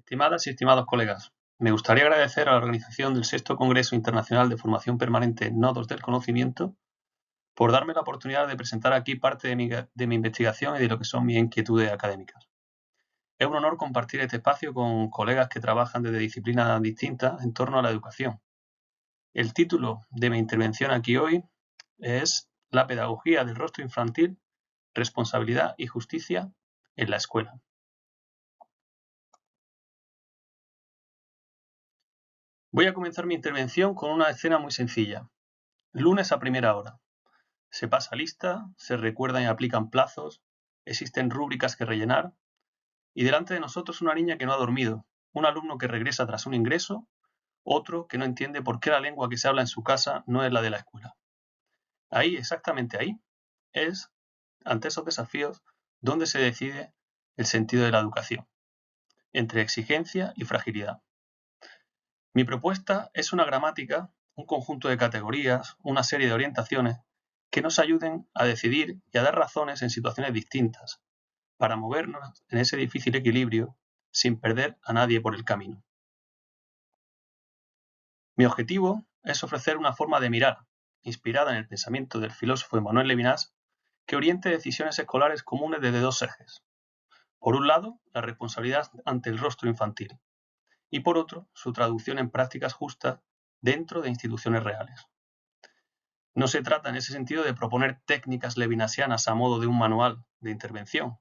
Estimadas y estimados colegas, me gustaría agradecer a la organización del Sexto Congreso Internacional de Formación Permanente Nodos del Conocimiento por darme la oportunidad de presentar aquí parte de mi investigación y de lo que son mis inquietudes académicas. Es un honor compartir este espacio con colegas que trabajan desde disciplinas distintas en torno a la educación. El título de mi intervención aquí hoy es La pedagogía del rostro infantil, responsabilidad y justicia en la escuela. Voy a comenzar mi intervención con una escena muy sencilla. Lunes a primera hora. Se pasa lista, se recuerdan y aplican plazos, existen rúbricas que rellenar, y delante de nosotros una niña que no ha dormido, un alumno que regresa tras un ingreso, otro que no entiende por qué la lengua que se habla en su casa no es la de la escuela. Ahí, exactamente ahí, es, ante esos desafíos, donde se decide el sentido de la educación, entre exigencia y fragilidad. Mi propuesta es una gramática, un conjunto de categorías, una serie de orientaciones que nos ayuden a decidir y a dar razones en situaciones distintas, para movernos en ese difícil equilibrio sin perder a nadie por el camino. Mi objetivo es ofrecer una forma de mirar, inspirada en el pensamiento del filósofo Emmanuel Levinas, que oriente decisiones escolares comunes desde dos ejes. Por un lado, la responsabilidad ante el rostro infantil, y por otro, su traducción en prácticas justas dentro de instituciones reales. No se trata en ese sentido de proponer técnicas levinasianas a modo de un manual de intervención.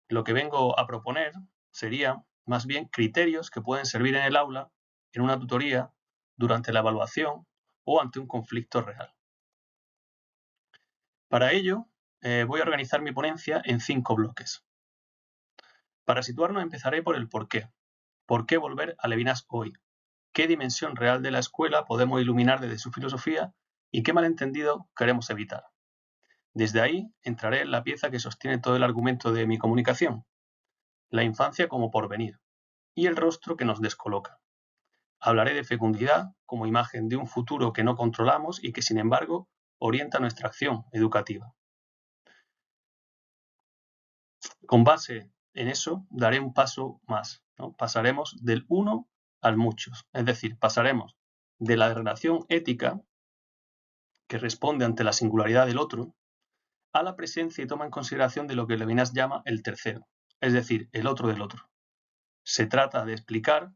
Lo que vengo a proponer sería más bien criterios que pueden servir en el aula, en una tutoría, durante la evaluación o ante un conflicto real. Para ello, voy a organizar mi ponencia en 5 bloques. Para situarnos empezaré por el porqué. ¿Por qué volver a Levinas hoy? ¿Qué dimensión real de la escuela podemos iluminar desde su filosofía y qué malentendido queremos evitar? Desde ahí entraré en la pieza que sostiene todo el argumento de mi comunicación, la infancia como porvenir y el rostro que nos descoloca. Hablaré de fecundidad como imagen de un futuro que no controlamos y que, sin embargo, orienta nuestra acción educativa. Con base en eso, daré un paso más, ¿no? Pasaremos del uno al muchos, es decir, pasaremos de la relación ética que responde ante la singularidad del otro a la presencia y toma en consideración de lo que Levinas llama el tercero, es decir, el otro del otro. Se trata de explicar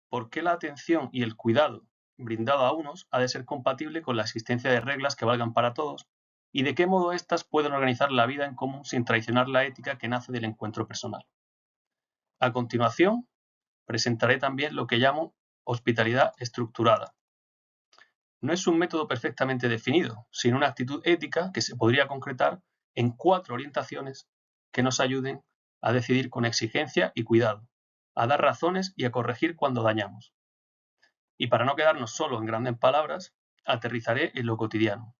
por qué la atención y el cuidado brindado a unos ha de ser compatible con la existencia de reglas que valgan para todos y de qué modo éstas pueden organizar la vida en común sin traicionar la ética que nace del encuentro personal. A continuación, presentaré también lo que llamo hospitalidad estructurada. No es un método perfectamente definido, sino una actitud ética que se podría concretar en 4 orientaciones que nos ayuden a decidir con exigencia y cuidado, a dar razones y a corregir cuando dañamos. Y para no quedarnos solo en grandes palabras, aterrizaré en lo cotidiano.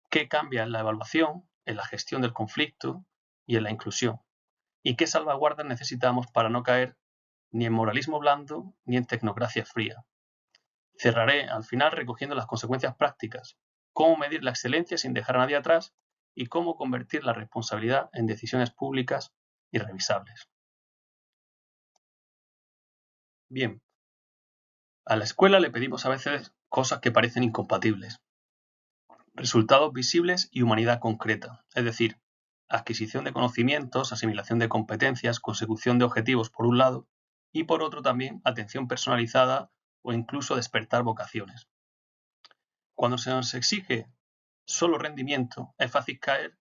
¿Qué cambia en la evaluación, en la gestión del conflicto y en la inclusión? ¿Y qué salvaguardas necesitamos para no caer ni en moralismo blando ni en tecnocracia fría? Cerraré al final recogiendo las consecuencias prácticas, cómo medir la excelencia sin dejar a nadie atrás y cómo convertir la responsabilidad en decisiones públicas y revisables. Bien, a la escuela le pedimos a veces cosas que parecen incompatibles. Resultados visibles y humanidad concreta, es decir, adquisición de conocimientos, asimilación de competencias, consecución de objetivos por un lado y por otro también atención personalizada o incluso despertar vocaciones. Cuando se nos exige solo rendimiento, es fácil caer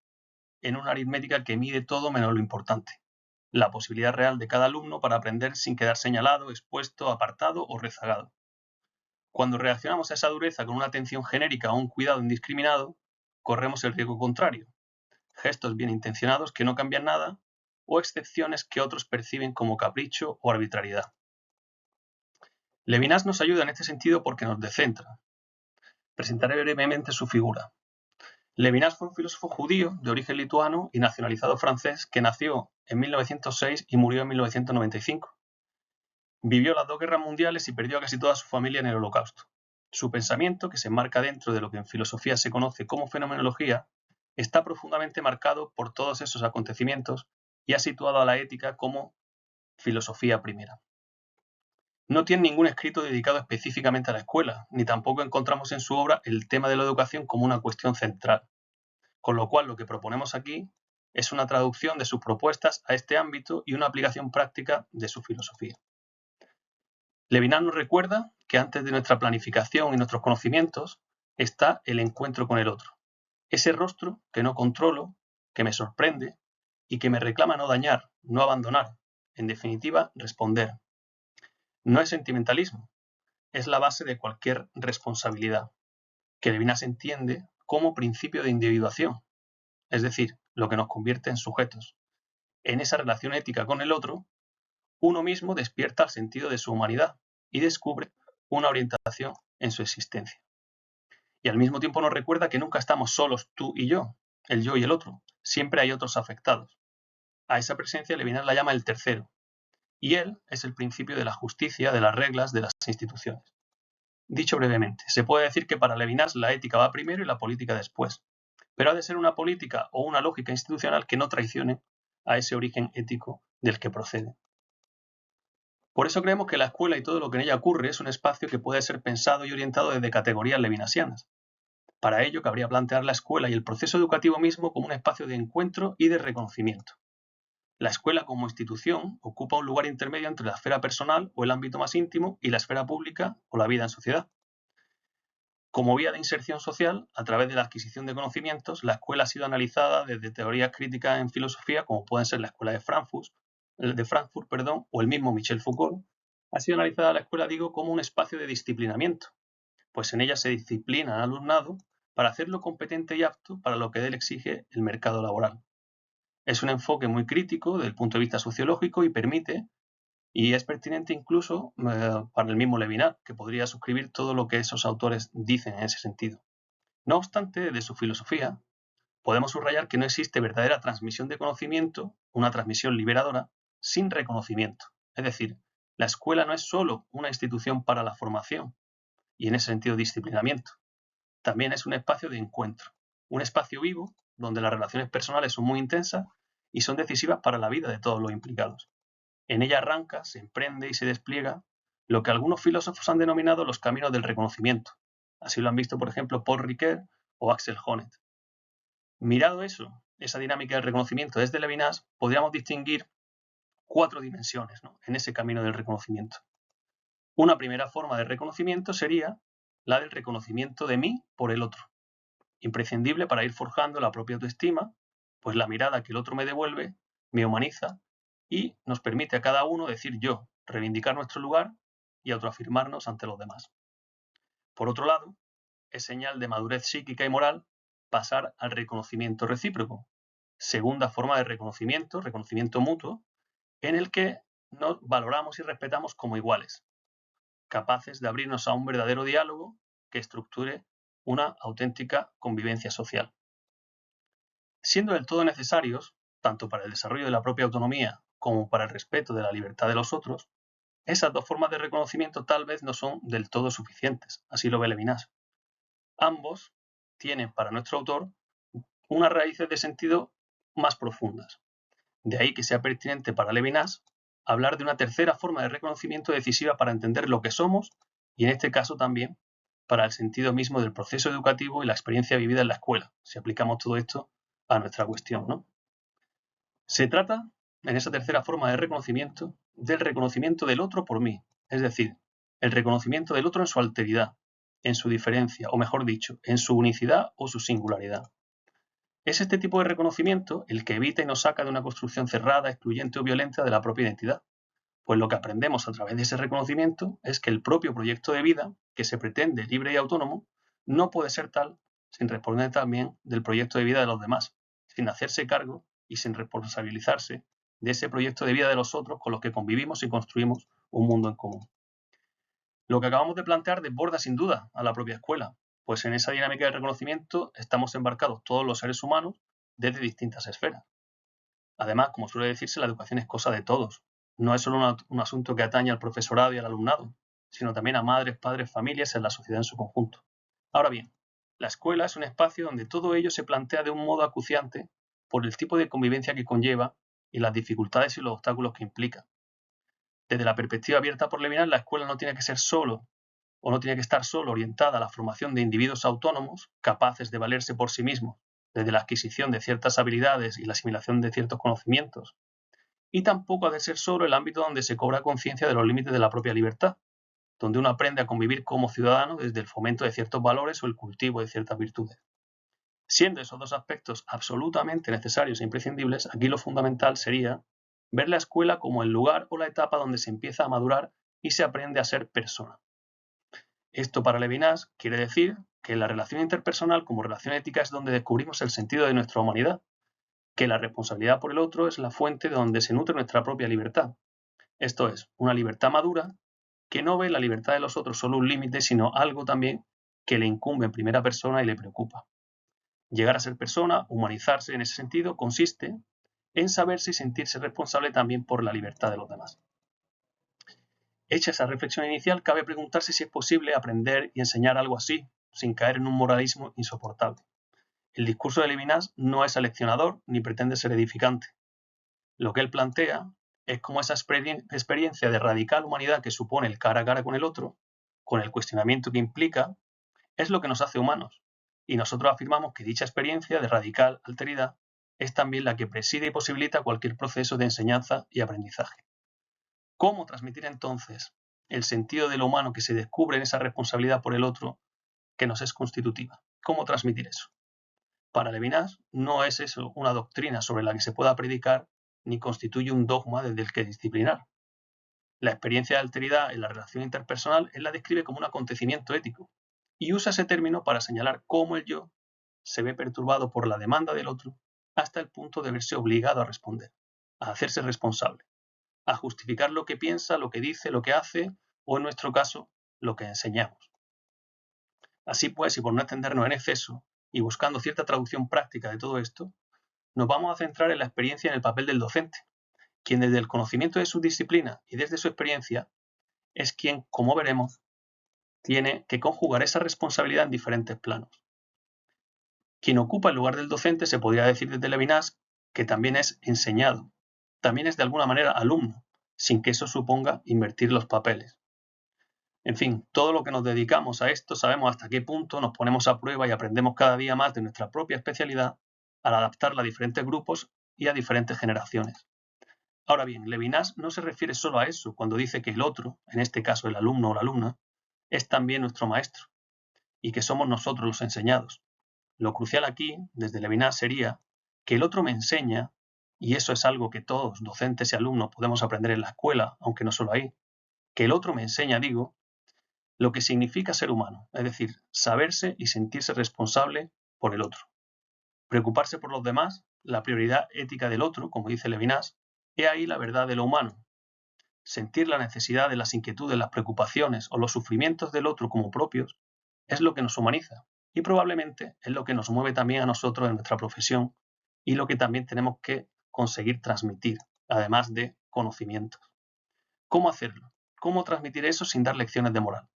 en una aritmética que mide todo menos lo importante, la posibilidad real de cada alumno para aprender sin quedar señalado, expuesto, apartado o rezagado. Cuando reaccionamos a esa dureza con una atención genérica o un cuidado indiscriminado, corremos el riesgo contrario, gestos bien intencionados que no cambian nada o excepciones que otros perciben como capricho o arbitrariedad. Levinas nos ayuda en este sentido porque nos descentra. Presentaré brevemente su figura. Levinas fue un filósofo judío de origen lituano y nacionalizado francés que nació en 1906 y murió en 1995. Vivió las 2 guerras mundiales y perdió a casi toda su familia en el Holocausto. Su pensamiento, que se enmarca dentro de lo que en filosofía se conoce como fenomenología, está profundamente marcado por todos esos acontecimientos y ha situado a la ética como filosofía primera. No tiene ningún escrito dedicado específicamente a la escuela, ni tampoco encontramos en su obra el tema de la educación como una cuestión central, con lo cual lo que proponemos aquí es una traducción de sus propuestas a este ámbito y una aplicación práctica de su filosofía. Levinas nos recuerda que antes de nuestra planificación y nuestros conocimientos está el encuentro con el otro, ese rostro que no controlo, que me sorprende y que me reclama no dañar, no abandonar, en definitiva, responder. No es sentimentalismo, es la base de cualquier responsabilidad, que Levinas entiende como principio de individuación, es decir, lo que nos convierte en sujetos. En esa relación ética con el otro, uno mismo despierta el sentido de su humanidad y descubre una orientación en su existencia. Y al mismo tiempo nos recuerda que nunca estamos solos tú y yo, el yo y el otro, siempre hay otros afectados. A esa presencia Levinas la llama el tercero, y él es el principio de la justicia, de las reglas, de las instituciones. Dicho brevemente, se puede decir que para Levinas la ética va primero y la política después, pero ha de ser una política o una lógica institucional que no traicione a ese origen ético del que procede. Por eso creemos que la escuela y todo lo que en ella ocurre es un espacio que puede ser pensado y orientado desde categorías levinasianas. Para ello, cabría plantear la escuela y el proceso educativo mismo como un espacio de encuentro y de reconocimiento. La escuela como institución ocupa un lugar intermedio entre la esfera personal o el ámbito más íntimo y la esfera pública o la vida en sociedad. Como vía de inserción social, a través de la adquisición de conocimientos, la escuela ha sido analizada desde teorías críticas en filosofía, como pueden ser la escuela de Frankfurt, o el mismo Michel Foucault. Ha sido analizada la escuela, digo, como un espacio de disciplinamiento, pues en ella se disciplina al alumnado para hacerlo competente y apto para lo que de él exige el mercado laboral. Es un enfoque muy crítico desde el punto de vista sociológico y permite, y es pertinente incluso para el mismo Levinas, que podría suscribir todo lo que esos autores dicen en ese sentido. No obstante, de su filosofía, podemos subrayar que no existe verdadera transmisión de conocimiento, una transmisión liberadora, sin reconocimiento. Es decir, la escuela no es solo una institución para la formación, y en ese sentido disciplinamiento. También es un espacio de encuentro, un espacio vivo donde las relaciones personales son muy intensas y son decisivas para la vida de todos los implicados. En ella arranca, se emprende y se despliega lo que algunos filósofos han denominado los caminos del reconocimiento. Así lo han visto, por ejemplo, Paul Ricoeur o Axel Honneth. Mirado eso, esa dinámica del reconocimiento desde Levinas, podríamos distinguir 4 dimensiones, ¿no?, en ese camino del reconocimiento. Una primera forma de reconocimiento sería la del reconocimiento de mí por el otro, imprescindible para ir forjando la propia autoestima, pues la mirada que el otro me devuelve me humaniza y nos permite a cada uno decir yo, reivindicar nuestro lugar y autoafirmarnos ante los demás. Por otro lado, es señal de madurez psíquica y moral pasar al reconocimiento recíproco, segunda forma de reconocimiento mutuo, en el que nos valoramos y respetamos como iguales, capaces de abrirnos a un verdadero diálogo que estructure una auténtica convivencia social. Siendo del todo necesarios, tanto para el desarrollo de la propia autonomía como para el respeto de la libertad de los otros, esas dos formas de reconocimiento tal vez no son del todo suficientes, así lo ve Levinas. Ambos tienen para nuestro autor unas raíces de sentido más profundas. De ahí que sea pertinente para Levinas hablar de una tercera forma de reconocimiento decisiva para entender lo que somos y en este caso también para el sentido mismo del proceso educativo y la experiencia vivida en la escuela, si aplicamos todo esto a nuestra cuestión, ¿no? Se trata, en esa tercera forma de reconocimiento, del reconocimiento del otro por mí, es decir, el reconocimiento del otro en su alteridad, en su diferencia, o mejor dicho, en su unicidad o su singularidad. Es este tipo de reconocimiento el que evita y nos saca de una construcción cerrada, excluyente o violenta de la propia identidad, pues lo que aprendemos a través de ese reconocimiento es que el propio proyecto de vida, que se pretende libre y autónomo, no puede ser tal sin responder también del proyecto de vida de los demás, sin hacerse cargo y sin responsabilizarse de ese proyecto de vida de los otros con los que convivimos y construimos un mundo en común. Lo que acabamos de plantear desborda sin duda a la propia escuela, pues en esa dinámica de reconocimiento estamos embarcados todos los seres humanos desde distintas esferas. Además, como suele decirse, la educación es cosa de todos. No es solo un asunto que atañe al profesorado y al alumnado, sino también a madres, padres, familias y a la sociedad en su conjunto. Ahora bien, la escuela es un espacio donde todo ello se plantea de un modo acuciante por el tipo de convivencia que conlleva y las dificultades y los obstáculos que implica. Desde la perspectiva abierta por Levinas, la escuela no tiene que ser solo o no tiene que estar solo orientada a la formación de individuos autónomos capaces de valerse por sí mismos desde la adquisición de ciertas habilidades y la asimilación de ciertos conocimientos, y tampoco ha de ser solo el ámbito donde se cobra conciencia de los límites de la propia libertad, donde uno aprende a convivir como ciudadano desde el fomento de ciertos valores o el cultivo de ciertas virtudes. Siendo esos dos aspectos absolutamente necesarios e imprescindibles, aquí lo fundamental sería ver la escuela como el lugar o la etapa donde se empieza a madurar y se aprende a ser persona. Esto para Levinas quiere decir que la relación interpersonal como relación ética es donde descubrimos el sentido de nuestra humanidad, que la responsabilidad por el otro es la fuente de donde se nutre nuestra propia libertad. Esto es, una libertad madura que no ve la libertad de los otros solo un límite, sino algo también que le incumbe en primera persona y le preocupa. Llegar a ser persona, humanizarse en ese sentido, consiste en saberse y sentirse responsable también por la libertad de los demás. Hecha esa reflexión inicial, cabe preguntarse si es posible aprender y enseñar algo así, sin caer en un moralismo insoportable. El discurso de Levinas no es aleccionador ni pretende ser edificante. Lo que él plantea es cómo esa experiencia de radical humanidad que supone el cara a cara con el otro, con el cuestionamiento que implica, es lo que nos hace humanos. Y nosotros afirmamos que dicha experiencia de radical alteridad es también la que preside y posibilita cualquier proceso de enseñanza y aprendizaje. ¿Cómo transmitir entonces el sentido de lo humano que se descubre en esa responsabilidad por el otro que nos es constitutiva? ¿Cómo transmitir eso? Para Levinas no es eso una doctrina sobre la que se pueda predicar ni constituye un dogma desde el que disciplinar. La experiencia de alteridad en la relación interpersonal él la describe como un acontecimiento ético y usa ese término para señalar cómo el yo se ve perturbado por la demanda del otro hasta el punto de verse obligado a responder, a hacerse responsable, a justificar lo que piensa, lo que dice, lo que hace o, en nuestro caso, lo que enseñamos. Así pues, y por no extendernos en exceso y buscando cierta traducción práctica de todo esto, nos vamos a centrar en la experiencia en el papel del docente, quien desde el conocimiento de su disciplina y desde su experiencia es quien, como veremos, tiene que conjugar esa responsabilidad en diferentes planos. Quien ocupa el lugar del docente se podría decir desde Levinas que también es enseñado, también es de alguna manera alumno, sin que eso suponga invertir los papeles. En fin, todo lo que nos dedicamos a esto sabemos hasta qué punto nos ponemos a prueba y aprendemos cada día más de nuestra propia especialidad al adaptarla a diferentes grupos y a diferentes generaciones. Ahora bien, Levinas no se refiere solo a eso cuando dice que el otro, en este caso el alumno o la alumna, es también nuestro maestro y que somos nosotros los enseñados. Lo crucial aquí, desde Levinas, sería que el otro me enseña, y eso es algo que todos, docentes y alumnos, podemos aprender en la escuela, aunque no solo ahí, que el otro me enseña, digo, lo que significa ser humano, es decir, saberse y sentirse responsable por el otro. Preocuparse por los demás, la prioridad ética del otro, como dice Levinas, he ahí la verdad de lo humano. Sentir la necesidad de las inquietudes, las preocupaciones o los sufrimientos del otro como propios es lo que nos humaniza y probablemente es lo que nos mueve también a nosotros en nuestra profesión y lo que también tenemos que conseguir transmitir, además de conocimientos. ¿Cómo hacerlo? ¿Cómo transmitir eso sin dar lecciones de moral?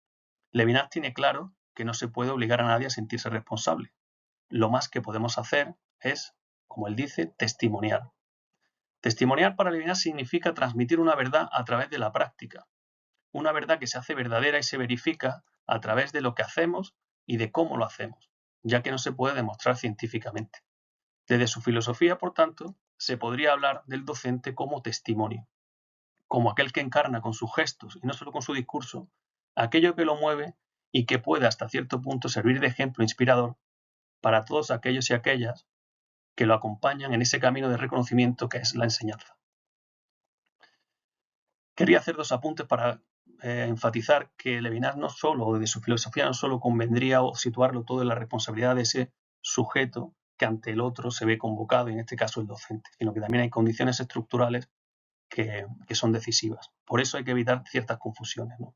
Levinas tiene claro que no se puede obligar a nadie a sentirse responsable. Lo más que podemos hacer es, como él dice, testimoniar. Testimoniar para Levinas significa transmitir una verdad a través de la práctica, una verdad que se hace verdadera y se verifica a través de lo que hacemos y de cómo lo hacemos, ya que no se puede demostrar científicamente. Desde su filosofía, por tanto, se podría hablar del docente como testimonio, como aquel que encarna con sus gestos y no solo con su discurso, aquello que lo mueve y que puede hasta cierto punto servir de ejemplo inspirador para todos aquellos y aquellas que lo acompañan en ese camino de reconocimiento que es la enseñanza. Quería hacer dos apuntes para enfatizar que Levinas no solo, o de su filosofía, no solo convendría o situarlo todo en la responsabilidad de ese sujeto que ante el otro se ve convocado, y en este caso el docente, sino que también hay condiciones estructurales que son decisivas. Por eso hay que evitar ciertas confusiones, ¿no?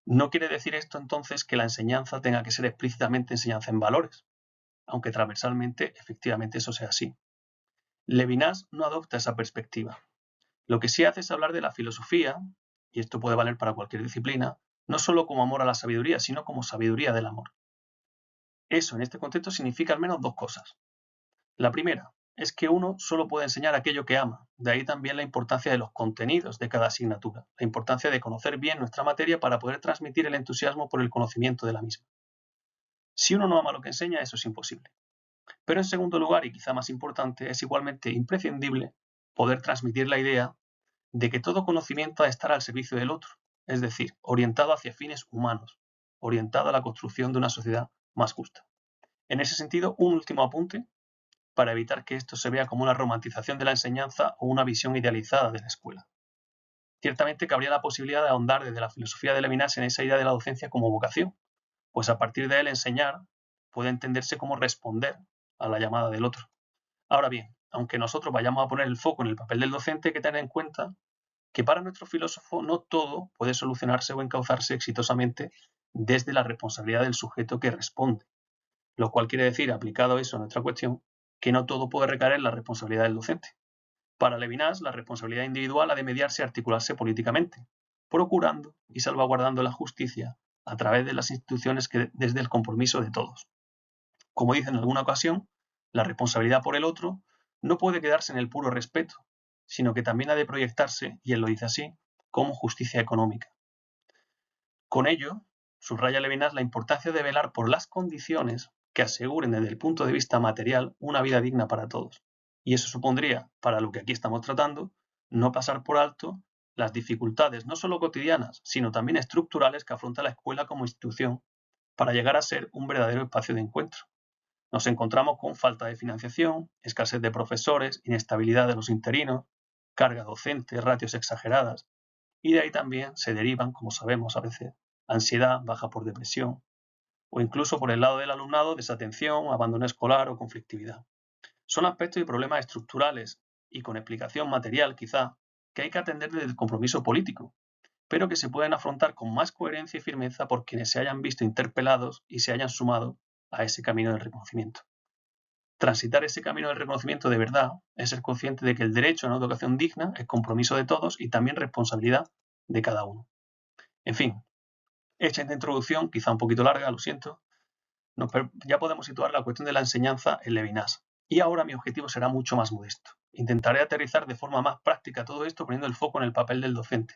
No quiere decir esto entonces que la enseñanza tenga que ser explícitamente enseñanza en valores, aunque transversalmente efectivamente eso sea así. Levinas no adopta esa perspectiva. Lo que sí hace es hablar de la filosofía, y esto puede valer para cualquier disciplina, no solo como amor a la sabiduría, sino como sabiduría del amor. Eso en este contexto significa al menos dos cosas. La primera, es que uno solo puede enseñar aquello que ama. De ahí también la importancia de los contenidos de cada asignatura, la importancia de conocer bien nuestra materia para poder transmitir el entusiasmo por el conocimiento de la misma. Si uno no ama lo que enseña, eso es imposible. Pero en segundo lugar, y quizá más importante, es igualmente imprescindible poder transmitir la idea de que todo conocimiento ha de estar al servicio del otro, es decir, orientado hacia fines humanos, orientado a la construcción de una sociedad más justa. En ese sentido, un último apunte para evitar que esto se vea como una romantización de la enseñanza o una visión idealizada de la escuela. Ciertamente cabría la posibilidad de ahondar desde la filosofía de Levinas en esa idea de la docencia como vocación, pues a partir de él enseñar puede entenderse como responder a la llamada del otro. Ahora bien, aunque nosotros vayamos a poner el foco en el papel del docente, hay que tener en cuenta que para nuestro filósofo no todo puede solucionarse o encauzarse exitosamente desde la responsabilidad del sujeto que responde, lo cual quiere decir, aplicado eso a nuestra cuestión, que no todo puede recaer en la responsabilidad del docente. Para Levinas, la responsabilidad individual ha de mediarse y articularse políticamente, procurando y salvaguardando la justicia a través de las instituciones que desde el compromiso de todos. Como dice en alguna ocasión, la responsabilidad por el otro no puede quedarse en el puro respeto, sino que también ha de proyectarse, y él lo dice así, como justicia económica. Con ello, subraya Levinas la importancia de velar por las condiciones que aseguren desde el punto de vista material una vida digna para todos. Y eso supondría, para lo que aquí estamos tratando, no pasar por alto las dificultades no solo cotidianas, sino también estructurales que afronta la escuela como institución para llegar a ser un verdadero espacio de encuentro. Nos encontramos con falta de financiación, escasez de profesores, inestabilidad de los interinos, carga docente, ratios exageradas, y de ahí también se derivan, como sabemos a veces, ansiedad, baja por depresión, o incluso por el lado del alumnado, desatención, abandono escolar o conflictividad. Son aspectos y problemas estructurales y con explicación material quizá, que hay que atender desde el compromiso político, pero que se pueden afrontar con más coherencia y firmeza por quienes se hayan visto interpelados y se hayan sumado a ese camino del reconocimiento. Transitar ese camino del reconocimiento de verdad es ser consciente de que el derecho a una educación digna es compromiso de todos y también responsabilidad de cada uno. En fin, hecha esta introducción, quizá un poquito larga, lo siento, ya podemos situar la cuestión de la enseñanza en Levinas. Y ahora mi objetivo será mucho más modesto. Intentaré aterrizar de forma más práctica todo esto poniendo el foco en el papel del docente.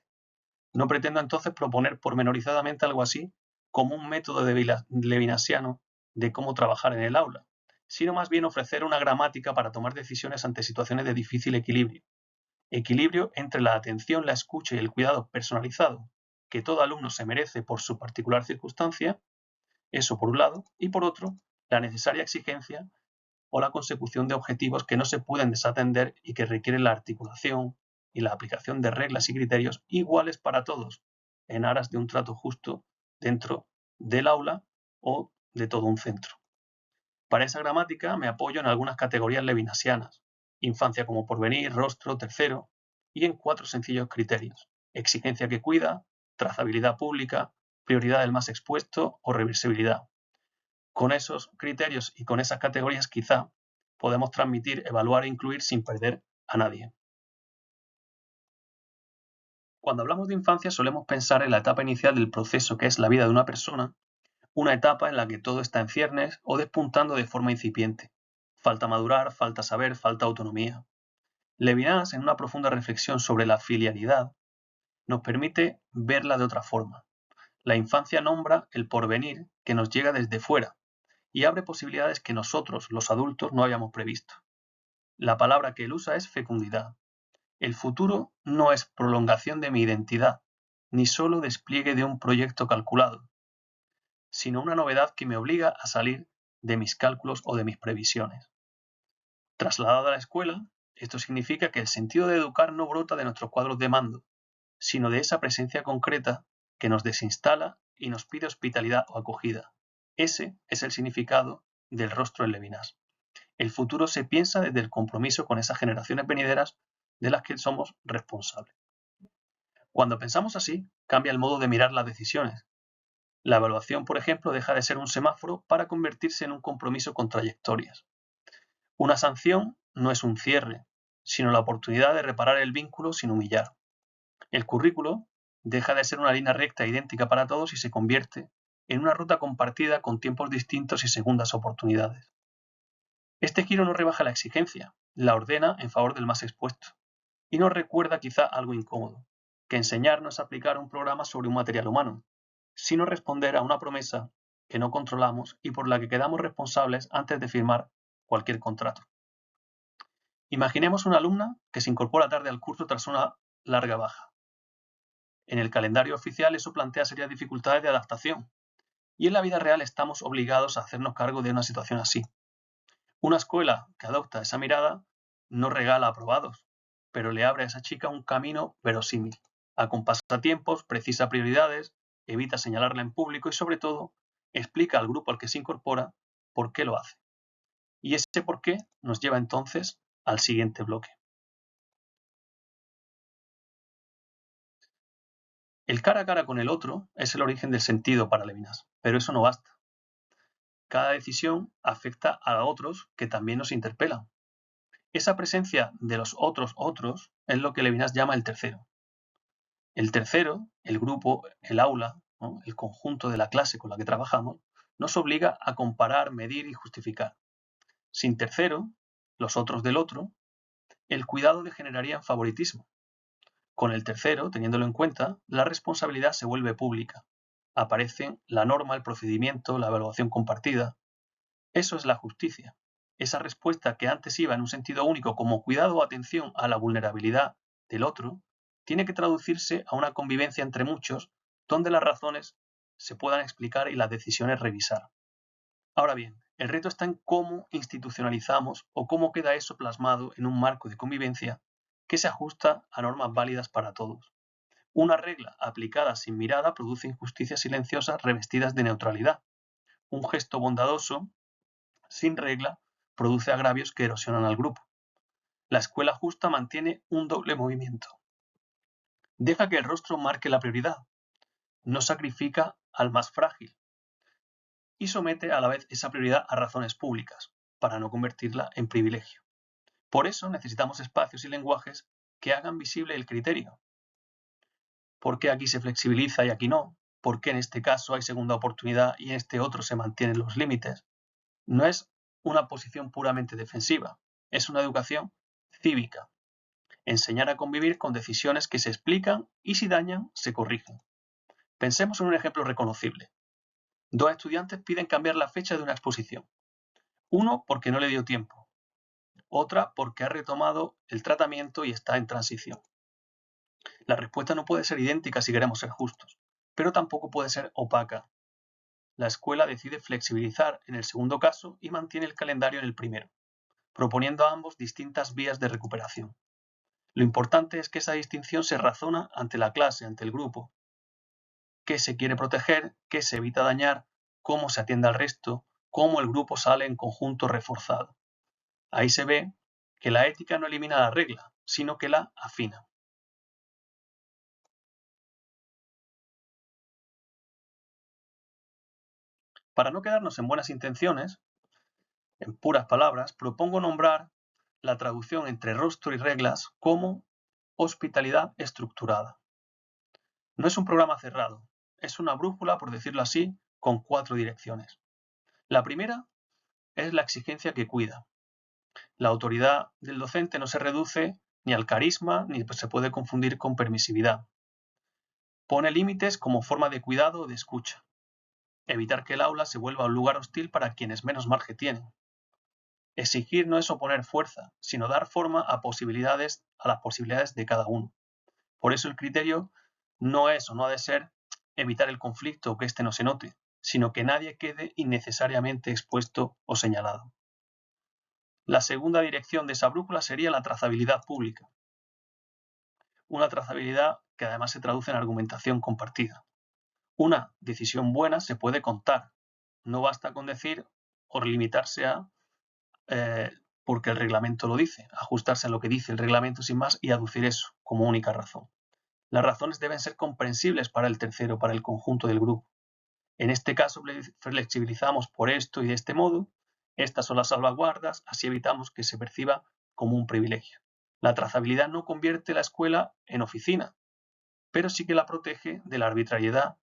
No pretendo entonces proponer pormenorizadamente algo así como un método levinasiano de cómo trabajar en el aula, sino más bien ofrecer una gramática para tomar decisiones ante situaciones de difícil equilibrio. Equilibrio entre la atención, la escucha y el cuidado personalizado que todo alumno se merece por su particular circunstancia, eso por un lado, y por otro, la necesaria exigencia o la consecución de objetivos que no se pueden desatender y que requieren la articulación y la aplicación de reglas y criterios iguales para todos, en aras de un trato justo dentro del aula o de todo un centro. Para esa gramática me apoyo en algunas categorías levinasianas: infancia como porvenir, rostro, tercero, y en 4 sencillos criterios: exigencia que cuida, trazabilidad pública, prioridad del más expuesto o reversibilidad. Con esos criterios y con esas categorías quizá podemos transmitir, evaluar e incluir sin perder a nadie. Cuando hablamos de infancia solemos pensar en la etapa inicial del proceso que es la vida de una persona, una etapa en la que todo está en ciernes o despuntando de forma incipiente. Falta madurar, falta saber, falta autonomía. Levinas, en una profunda reflexión sobre la filialidad, nos permite verla de otra forma. La infancia nombra el porvenir que nos llega desde fuera y abre posibilidades que nosotros, los adultos, no habíamos previsto. La palabra que él usa es fecundidad. El futuro no es prolongación de mi identidad, ni solo despliegue de un proyecto calculado, sino una novedad que me obliga a salir de mis cálculos o de mis previsiones. Trasladado a la escuela, esto significa que el sentido de educar no brota de nuestros cuadros de mando, sino de esa presencia concreta que nos desinstala y nos pide hospitalidad o acogida. Ese es el significado del rostro en Levinas. El futuro se piensa desde el compromiso con esas generaciones venideras de las que somos responsables. Cuando pensamos así, cambia el modo de mirar las decisiones. La evaluación, por ejemplo, deja de ser un semáforo para convertirse en un compromiso con trayectorias. Una sanción no es un cierre, sino la oportunidad de reparar el vínculo sin humillar. El currículo deja de ser una línea recta e idéntica para todos y se convierte en una ruta compartida con tiempos distintos y segundas oportunidades. Este giro no rebaja la exigencia, la ordena en favor del más expuesto y nos recuerda quizá algo incómodo, que enseñar no es aplicar un programa sobre un material humano, sino responder a una promesa que no controlamos y por la que quedamos responsables antes de firmar cualquier contrato. Imaginemos una alumna que se incorpora tarde al curso tras una larga baja. En el calendario oficial eso plantea serias dificultades de adaptación, y en la vida real estamos obligados a hacernos cargo de una situación así. Una escuela que adopta esa mirada no regala aprobados, pero le abre a esa chica un camino verosímil. Acompasa tiempos, precisa prioridades, evita señalarla en público y sobre todo explica al grupo al que se incorpora por qué lo hace. Y ese por qué nos lleva entonces al siguiente bloque. El cara a cara con el otro es el origen del sentido para Levinas, pero eso no basta. Cada decisión afecta a otros que también nos interpelan. Esa presencia de los otros es lo que Levinas llama el tercero. El tercero, el grupo, el aula, ¿no?, el conjunto de la clase con la que trabajamos, nos obliga a comparar, medir y justificar. Sin tercero, los otros del otro, el cuidado degeneraría en favoritismo. Con el tercero, teniéndolo en cuenta, la responsabilidad se vuelve pública. Aparecen la norma, el procedimiento, la evaluación compartida. Eso es la justicia. Esa respuesta que antes iba en un sentido único como cuidado o atención a la vulnerabilidad del otro, tiene que traducirse a una convivencia entre muchos donde las razones se puedan explicar y las decisiones revisar. Ahora bien, el reto está en cómo institucionalizamos o cómo queda eso plasmado en un marco de convivencia que se ajusta a normas válidas para todos. Una regla aplicada sin mirada produce injusticias silenciosas revestidas de neutralidad. Un gesto bondadoso sin regla produce agravios que erosionan al grupo. La escuela justa mantiene un doble movimiento. Deja que el rostro marque la prioridad, no sacrifica al más frágil y somete a la vez esa prioridad a razones públicas, para no convertirla en privilegio. Por eso necesitamos espacios y lenguajes que hagan visible el criterio. ¿Por qué aquí se flexibiliza y aquí no? ¿Por qué en este caso hay segunda oportunidad y en este otro se mantienen los límites? No es una posición puramente defensiva, es una educación cívica. Enseñar a convivir con decisiones que se explican y si dañan, se corrigen. Pensemos en un ejemplo reconocible. Dos estudiantes piden cambiar la fecha de una exposición. Uno porque no le dio tiempo, otra porque ha retomado el tratamiento y está en transición. La respuesta no puede ser idéntica si queremos ser justos, pero tampoco puede ser opaca. La escuela decide flexibilizar en el segundo caso y mantiene el calendario en el primero, proponiendo a ambos distintas vías de recuperación. Lo importante es que esa distinción se razona ante la clase, ante el grupo. ¿Qué se quiere proteger? ¿Qué se evita dañar? ¿Cómo se atiende al resto? ¿Cómo el grupo sale en conjunto reforzado? Ahí se ve que la ética no elimina la regla, sino que la afina. Para no quedarnos en buenas intenciones, en puras palabras, propongo nombrar la traducción entre rostro y reglas como hospitalidad estructurada. No es un programa cerrado, es una brújula, por decirlo así, con 4 direcciones. La primera es la exigencia que cuida. La autoridad del docente no se reduce ni al carisma ni se puede confundir con permisividad. Pone límites como forma de cuidado o de escucha. Evitar que el aula se vuelva un lugar hostil para quienes menos margen tienen. Exigir no es oponer fuerza, sino dar forma a las posibilidades de cada uno. Por eso el criterio no es o no ha de ser evitar el conflicto o que éste no se note, sino que nadie quede innecesariamente expuesto o señalado. La segunda dirección de esa brújula sería la trazabilidad pública. Una trazabilidad que además se traduce en argumentación compartida. Una decisión buena se puede contar. No basta con decir o limitarse a porque el reglamento lo dice, ajustarse a lo que dice el reglamento sin más y aducir eso como única razón. Las razones deben ser comprensibles para el tercero, para el conjunto del grupo. En este caso flexibilizamos por esto y de este modo. Estas son las salvaguardas, así evitamos que se perciba como un privilegio. La trazabilidad no convierte la escuela en oficina, pero sí que la protege de la arbitrariedad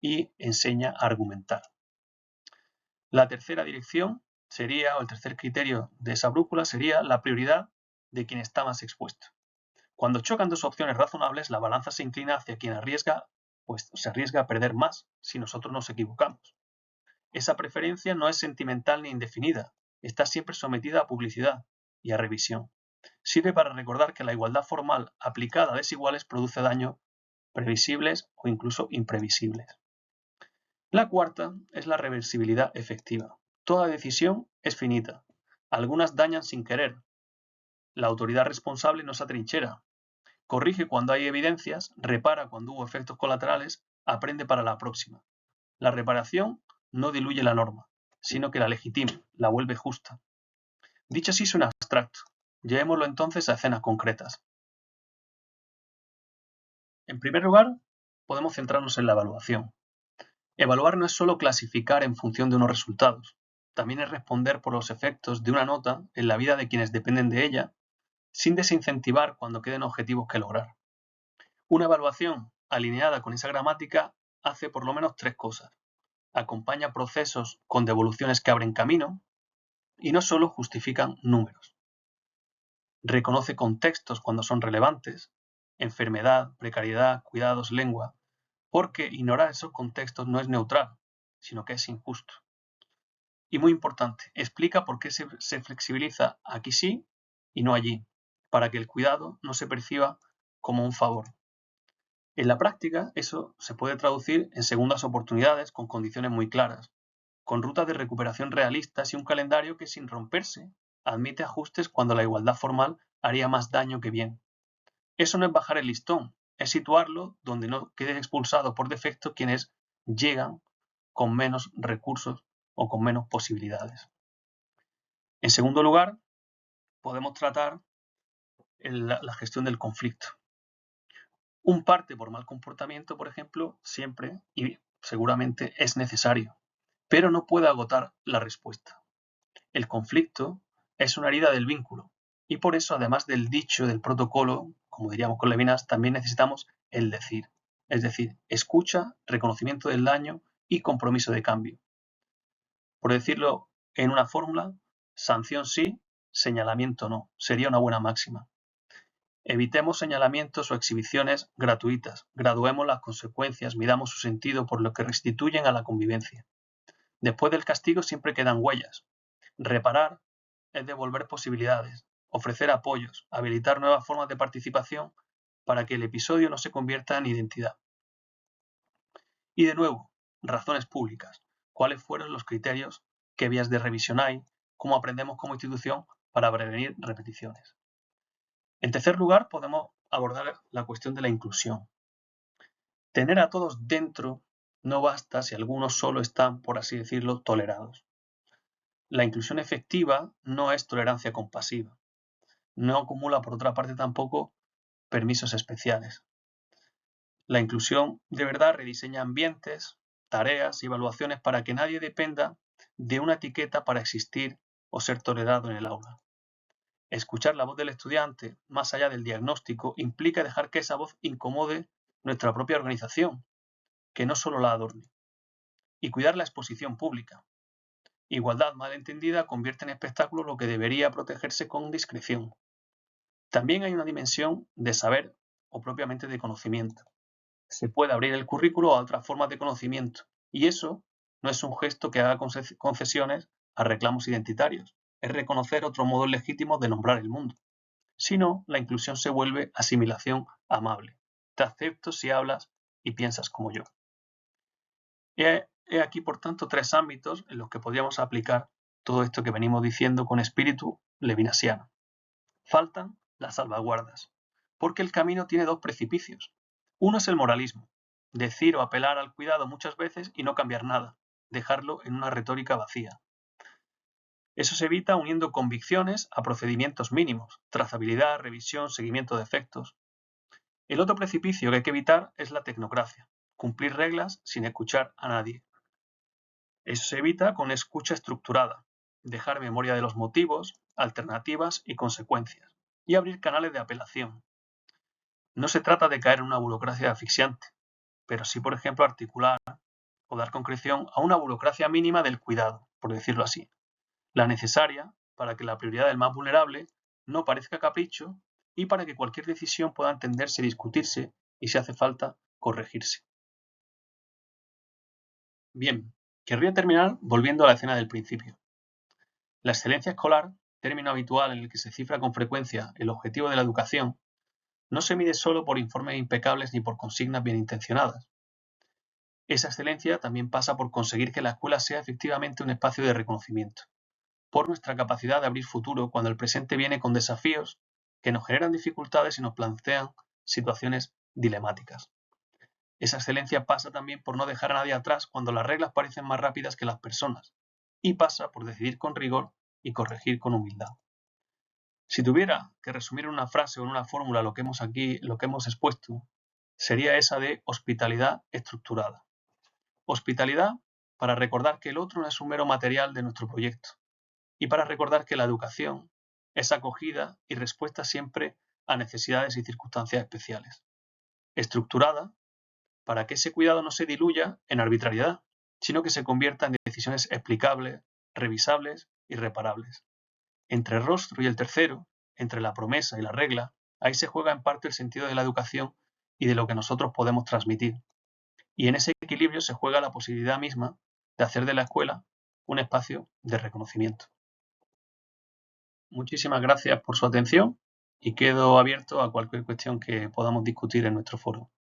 y enseña a argumentar. La tercera dirección sería, o el tercer criterio de esa brújula sería la prioridad de quien está más expuesto. Cuando chocan dos opciones razonables, la balanza se inclina hacia quien arriesga, pues se arriesga a perder más si nosotros nos equivocamos. Esa preferencia no es sentimental ni indefinida, está siempre sometida a publicidad y a revisión. Sirve para recordar que la igualdad formal aplicada a desiguales produce daños previsibles o incluso imprevisibles. La cuarta es la reversibilidad efectiva. Toda decisión es finita. Algunas dañan sin querer. La autoridad responsable no se atrinchera. Corrige cuando hay evidencias, repara cuando hubo efectos colaterales, aprende para la próxima. La reparación no diluye la norma, sino que la legitima, la vuelve justa. Dicho así suena abstracto. Llevémoslo entonces a escenas concretas. En primer lugar, podemos centrarnos en la evaluación. Evaluar no es solo clasificar en función de unos resultados, también es responder por los efectos de una nota en la vida de quienes dependen de ella, sin desincentivar cuando queden objetivos que lograr. Una evaluación alineada con esa gramática hace por lo menos tres cosas. Acompaña procesos con devoluciones que abren camino y no solo justifican números. Reconoce contextos cuando son relevantes, enfermedad, precariedad, cuidados, lengua, porque ignorar esos contextos no es neutral, sino que es injusto. Y muy importante, explica por qué se flexibiliza aquí sí y no allí, para que el cuidado no se perciba como un favor. En la práctica, eso se puede traducir en segundas oportunidades con condiciones muy claras, con rutas de recuperación realistas y un calendario que, sin romperse, admite ajustes cuando la igualdad formal haría más daño que bien. Eso no es bajar el listón, es situarlo donde no queden expulsados por defecto quienes llegan con menos recursos o con menos posibilidades. En segundo lugar, podemos tratar la gestión del conflicto. Un parte por mal comportamiento, por ejemplo, siempre y seguramente es necesario, pero no puede agotar la respuesta. El conflicto es una herida del vínculo y por eso, además del dicho, del protocolo, como diríamos con Levinas, también necesitamos el decir, es decir, escucha, reconocimiento del daño y compromiso de cambio. Por decirlo en una fórmula, sanción sí, señalamiento no, sería una buena máxima. Evitemos señalamientos o exhibiciones gratuitas, graduemos las consecuencias, midamos su sentido por lo que restituyen a la convivencia. Después del castigo siempre quedan huellas. Reparar es devolver posibilidades, ofrecer apoyos, habilitar nuevas formas de participación para que el episodio no se convierta en identidad. Y de nuevo, razones públicas. ¿Cuáles fueron los criterios? ¿Qué vías de revisión hay? ¿Cómo aprendemos como institución para prevenir repeticiones? En tercer lugar, podemos abordar la cuestión de la inclusión. Tener a todos dentro no basta si algunos solo están, por así decirlo, tolerados. La inclusión efectiva no es tolerancia compasiva. No acumula, por otra parte, tampoco permisos especiales. La inclusión de verdad rediseña ambientes, tareas y evaluaciones para que nadie dependa de una etiqueta para existir o ser tolerado en el aula. Escuchar la voz del estudiante, más allá del diagnóstico, implica dejar que esa voz incomode nuestra propia organización, que no solo la adorne. Y cuidar la exposición pública. Igualdad mal entendida convierte en espectáculo lo que debería protegerse con discreción. También hay una dimensión de saber o propiamente de conocimiento. Se puede abrir el currículo a otras formas de conocimiento y eso no es un gesto que haga concesiones a reclamos identitarios, es reconocer otros modos legítimos de nombrar el mundo. Si no, la inclusión se vuelve asimilación amable. Te acepto si hablas y piensas como yo. He aquí, por tanto, tres ámbitos en los que podríamos aplicar todo esto que venimos diciendo con espíritu levinasiano. Faltan las salvaguardas, porque el camino tiene dos precipicios. Uno es el moralismo, decir o apelar al cuidado muchas veces y no cambiar nada, dejarlo en una retórica vacía. Eso se evita uniendo convicciones a procedimientos mínimos, trazabilidad, revisión, seguimiento de efectos. El otro precipicio que hay que evitar es la tecnocracia, cumplir reglas sin escuchar a nadie. Eso se evita con escucha estructurada, dejar memoria de los motivos, alternativas y consecuencias, y abrir canales de apelación. No se trata de caer en una burocracia asfixiante, pero sí, por ejemplo, articular o dar concreción a una burocracia mínima del cuidado, por decirlo así, la necesaria para que la prioridad del más vulnerable no parezca capricho y para que cualquier decisión pueda entenderse y discutirse y, si hace falta, corregirse. Bien, querría terminar volviendo a la escena del principio. La excelencia escolar, término habitual en el que se cifra con frecuencia el objetivo de la educación, no se mide solo por informes impecables ni por consignas bien intencionadas. Esa excelencia también pasa por conseguir que la escuela sea efectivamente un espacio de reconocimiento, por nuestra capacidad de abrir futuro cuando el presente viene con desafíos que nos generan dificultades y nos plantean situaciones dilemáticas. Esa excelencia pasa también por no dejar a nadie atrás cuando las reglas parecen más rápidas que las personas, y pasa por decidir con rigor y corregir con humildad. Si tuviera que resumir en una frase o en una fórmula lo que hemos expuesto, sería esa de hospitalidad estructurada. Hospitalidad para recordar que el otro no es un mero material de nuestro proyecto y para recordar que la educación es acogida y respuesta siempre a necesidades y circunstancias especiales. Estructurada para que ese cuidado no se diluya en arbitrariedad, sino que se convierta en decisiones explicables, revisables y reparables. Entre el rostro y el tercero, entre la promesa y la regla, ahí se juega en parte el sentido de la educación y de lo que nosotros podemos transmitir. Y en ese equilibrio se juega la posibilidad misma de hacer de la escuela un espacio de reconocimiento. Muchísimas gracias por su atención y quedo abierto a cualquier cuestión que podamos discutir en nuestro foro.